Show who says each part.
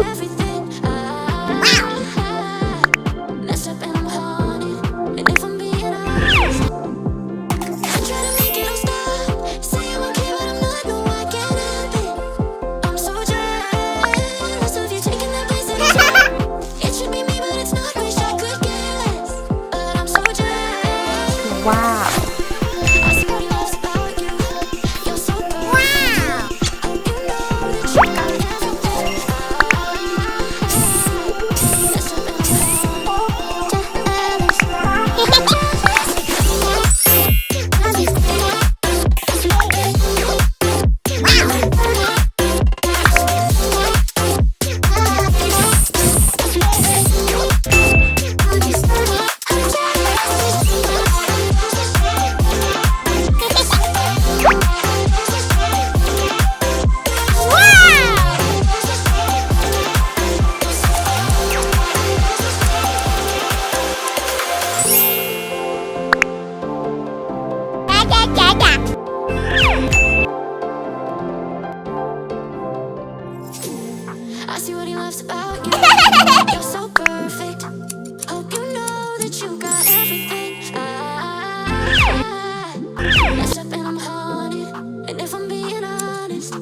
Speaker 1: everything. Mess up and I'm haunted. And if I'm being honest, I try to make it all stop. Say I'm okay, but I'm not. No, I can't help it. I'm so jealous of you taking that place that I took. It should be me, but it's not. Wish I could care less, but I'm so jealous.
Speaker 2: Wow.
Speaker 1: I see what he loves about you. You're so good. Oh, you know that you got everything. Mess up and I'm I see what he loves about you. You're so perfect. Hope you know that you got everything. Mess up and I'm haunted. And if I'm being honest,